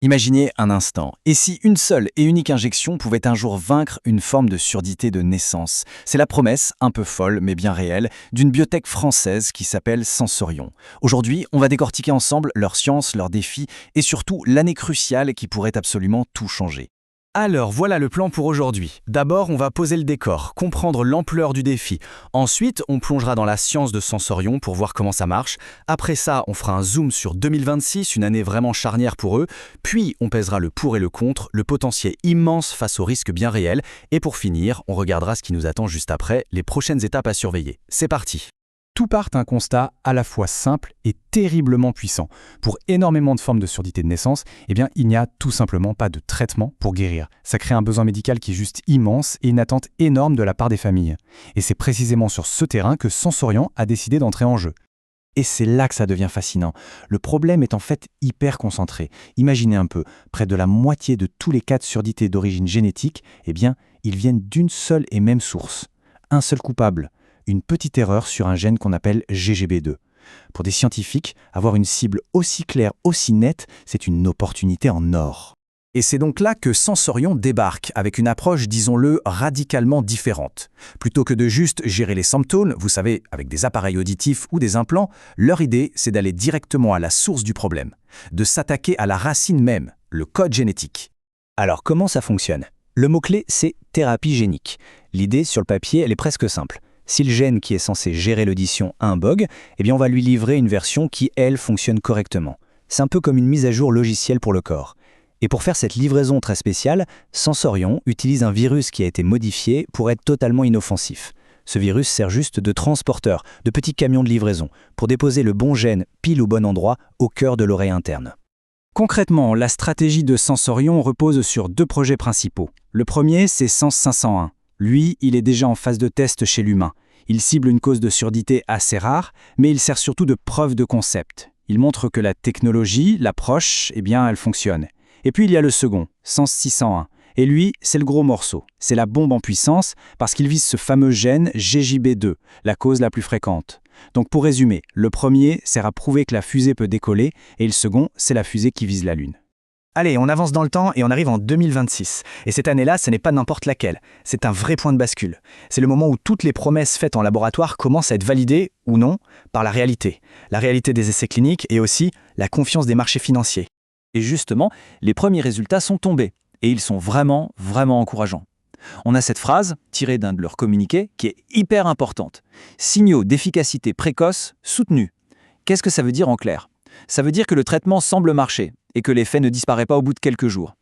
Imaginez un instant, et si une seule et unique injection pouvait un jour vaincre une forme de surdité de naissance? C'est la promesse, un peu folle mais bien réelle, d'une biotech française qui s'appelle Sensorion. Aujourd'hui, on va décortiquer ensemble leur science, leurs défis et surtout l'année cruciale qui pourrait absolument tout changer. Alors, voilà le plan pour aujourd'hui. D'abord, on va poser le décor, comprendre l'ampleur du défi. Ensuite, on plongera dans la science de Sensorion pour voir comment ça marche. Après ça, on fera un zoom sur 2026, une année vraiment charnière pour eux. Puis, on pèsera le pour et le contre, le potentiel immense face aux risques bien réels. Et pour finir, on regardera ce qui nous attend juste après, les prochaines étapes à surveiller. C'est parti! Tout part d'un constat à la fois simple et terriblement puissant. Pour énormément de formes de surdité de naissance, il n'y a tout simplement pas de traitement pour guérir. Ça crée un besoin médical qui est juste immense et une attente énorme de la part des familles. Et c'est précisément sur ce terrain que Sensorion a décidé d'entrer en jeu. Et c'est là que ça devient fascinant. Le problème est en fait hyper concentré. Imaginez un peu, près de la moitié de tous les cas de surdité d'origine génétique, ils viennent d'une seule et même source. Un seul coupable. Une petite erreur sur un gène qu'on appelle GGB2. Pour des scientifiques, avoir une cible aussi claire, aussi nette, c'est une opportunité en or. Et c'est donc là que Sensorion débarque, avec une approche, disons-le, radicalement différente. Plutôt que de juste gérer les symptômes, vous savez, avec des appareils auditifs ou des implants, leur idée, c'est d'aller directement à la source du problème, de s'attaquer à la racine même, le code génétique. Alors comment ça fonctionne? Le mot-clé, c'est thérapie génique. L'idée, sur le papier, elle est presque simple. Si le gène qui est censé gérer l'audition a un bug, on va lui livrer une version qui, elle, fonctionne correctement. C'est un peu comme une mise à jour logicielle pour le corps. Et pour faire cette livraison très spéciale, Sensorion utilise un virus qui a été modifié pour être totalement inoffensif. Ce virus sert juste de transporteur, de petits camions de livraison, pour déposer le bon gène pile au bon endroit, au cœur de l'oreille interne. Concrètement, la stratégie de Sensorion repose sur deux projets principaux. Le premier, c'est Sens 501. Lui, il est déjà en phase de test chez l'humain. Il cible une cause de surdité assez rare, mais il sert surtout de preuve de concept. Il montre que la technologie, l'approche, elle fonctionne. Et puis il y a le second, Sens 601. Et lui, c'est le gros morceau. C'est la bombe en puissance parce qu'il vise ce fameux gène GJB2, la cause la plus fréquente. Donc pour résumer, le premier sert à prouver que la fusée peut décoller et le second, c'est la fusée qui vise la Lune. Allez, on avance dans le temps et on arrive en 2026. Et cette année-là, ce n'est pas n'importe laquelle. C'est un vrai point de bascule. C'est le moment où toutes les promesses faites en laboratoire commencent à être validées, ou non, par la réalité. La réalité des essais cliniques et aussi la confiance des marchés financiers. Et justement, les premiers résultats sont tombés. Et ils sont vraiment, vraiment encourageants. On a cette phrase, tirée d'un de leurs communiqués, qui est hyper importante. Signaux d'efficacité précoce soutenus. Qu'est-ce que ça veut dire en clair? Ça veut dire que le traitement semble marcher et que l'effet ne disparaît pas au bout de quelques jours.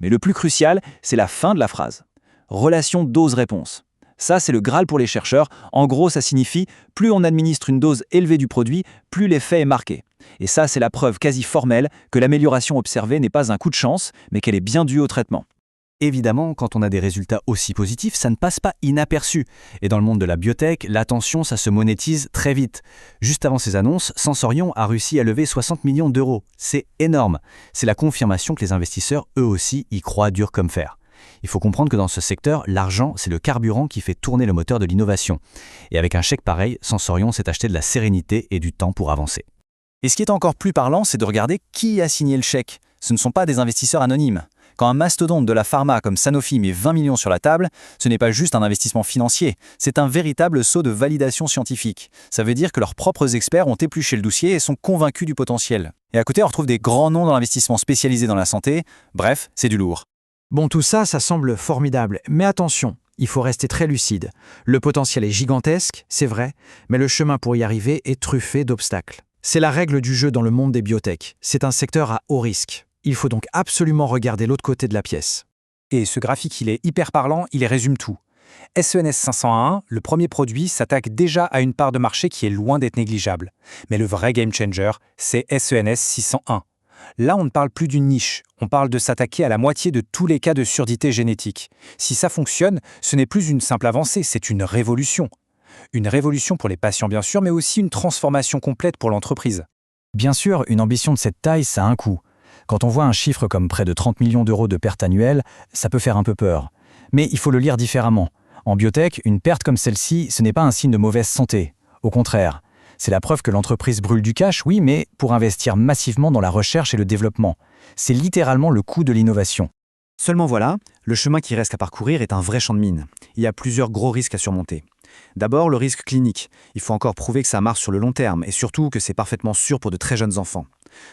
Mais le plus crucial, c'est la fin de la phrase. Relation dose-réponse. Ça, c'est le Graal pour les chercheurs. En gros, ça signifie plus on administre une dose élevée du produit, plus l'effet est marqué. Et ça, c'est la preuve quasi formelle que l'amélioration observée n'est pas un coup de chance, mais qu'elle est bien due au traitement. Évidemment, quand on a des résultats aussi positifs, ça ne passe pas inaperçu. Et dans le monde de la biotech, l'attention, ça se monétise très vite. Juste avant ces annonces, Sensorion a réussi à lever 60 millions d'euros. C'est énorme. C'est la confirmation que les investisseurs, eux aussi, y croient dur comme fer. Il faut comprendre que dans ce secteur, l'argent, c'est le carburant qui fait tourner le moteur de l'innovation. Et avec un chèque pareil, Sensorion s'est acheté de la sérénité et du temps pour avancer. Et ce qui est encore plus parlant, c'est de regarder qui a signé le chèque. Ce ne sont pas des investisseurs anonymes. Quand un mastodonte de la pharma comme Sanofi met 20 millions sur la table, ce n'est pas juste un investissement financier, c'est un véritable saut de validation scientifique. Ça veut dire que leurs propres experts ont épluché le dossier et sont convaincus du potentiel. Et à côté, on retrouve des grands noms dans l'investissement spécialisé dans la santé. Bref, c'est du lourd. Bon, tout ça, ça semble formidable. Mais attention, il faut rester très lucide. Le potentiel est gigantesque, c'est vrai, mais le chemin pour y arriver est truffé d'obstacles. C'est la règle du jeu dans le monde des biotech. C'est un secteur à haut risque. Il faut donc absolument regarder l'autre côté de la pièce. Et ce graphique, il est hyper parlant, il résume tout. SENS 501, le premier produit, s'attaque déjà à une part de marché qui est loin d'être négligeable. Mais le vrai game changer, c'est SENS 601. Là, on ne parle plus d'une niche, on parle de s'attaquer à la moitié de tous les cas de surdité génétique. Si ça fonctionne, ce n'est plus une simple avancée, c'est une révolution. Une révolution pour les patients bien sûr, mais aussi une transformation complète pour l'entreprise. Bien sûr, une ambition de cette taille, ça a un coût. Quand on voit un chiffre comme près de 30 millions d'euros de pertes annuelles, ça peut faire un peu peur. Mais il faut le lire différemment. En biotech, une perte comme celle-ci, ce n'est pas un signe de mauvaise santé. Au contraire, c'est la preuve que l'entreprise brûle du cash, oui, mais pour investir massivement dans la recherche et le développement. C'est littéralement le coût de l'innovation. Seulement voilà, le chemin qui reste à parcourir est un vrai champ de mine. Il y a plusieurs gros risques à surmonter. D'abord, le risque clinique. Il faut encore prouver que ça marche sur le long terme et surtout que c'est parfaitement sûr pour de très jeunes enfants.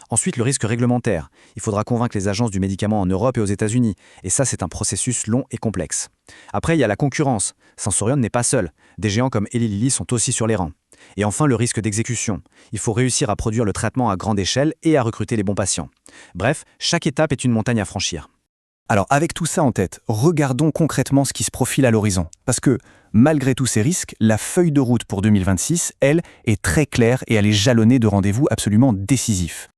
Ensuite, le risque réglementaire. Il faudra convaincre les agences du médicament en Europe et aux États-Unis. Et ça, c'est un processus long et complexe. Après, il y a la concurrence. Sensorion n'est pas seul. Des géants comme Eli Lilly sont aussi sur les rangs. Et enfin, le risque d'exécution. Il faut réussir à produire le traitement à grande échelle et à recruter les bons patients. Bref, chaque étape est une montagne à franchir. Alors avec tout ça en tête, regardons concrètement ce qui se profile à l'horizon. Parce que, malgré tous ces risques, la feuille de route pour 2026, elle, est très claire et elle est jalonnée de rendez-vous absolument décisifs.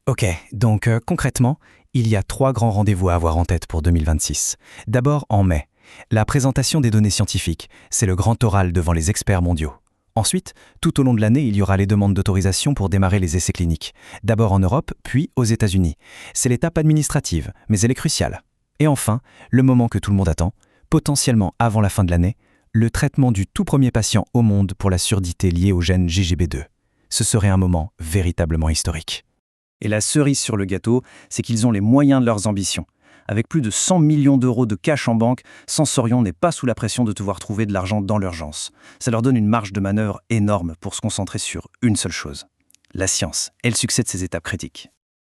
Ok, donc concrètement, il y a 3 grands rendez-vous à avoir en tête pour 2026. D'abord en mai, la présentation des données scientifiques, c'est le grand oral devant les experts mondiaux. Ensuite, tout au long de l'année, il y aura les demandes d'autorisation pour démarrer les essais cliniques. D'abord en Europe, puis aux États-Unis. C'est l'étape administrative, mais elle est cruciale. Et enfin, le moment que tout le monde attend, potentiellement avant la fin de l'année, le traitement du tout premier patient au monde pour la surdité liée au gène JGB2. Ce serait un moment véritablement historique. Et la cerise sur le gâteau, c'est qu'ils ont les moyens de leurs ambitions. Avec plus de 100 millions d'euros de cash en banque, Sensorion n'est pas sous la pression de devoir trouver de l'argent dans l'urgence. Ça leur donne une marge de manœuvre énorme pour se concentrer sur une seule chose, la science et le succès de ces étapes critiques.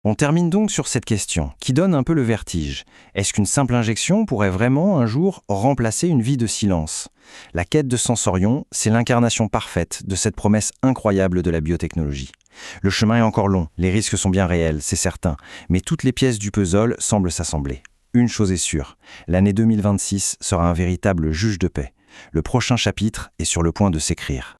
On termine donc sur cette question, qui donne un peu le vertige. Est-ce qu'une simple injection pourrait vraiment, un jour, remplacer une vie de silence ? La quête de Sensorion, c'est l'incarnation parfaite de cette promesse incroyable de la biotechnologie. Le chemin est encore long, les risques sont bien réels, c'est certain, mais toutes les pièces du puzzle semblent s'assembler. Une chose est sûre, l'année 2026 sera un véritable juge de paix. Le prochain chapitre est sur le point de s'écrire.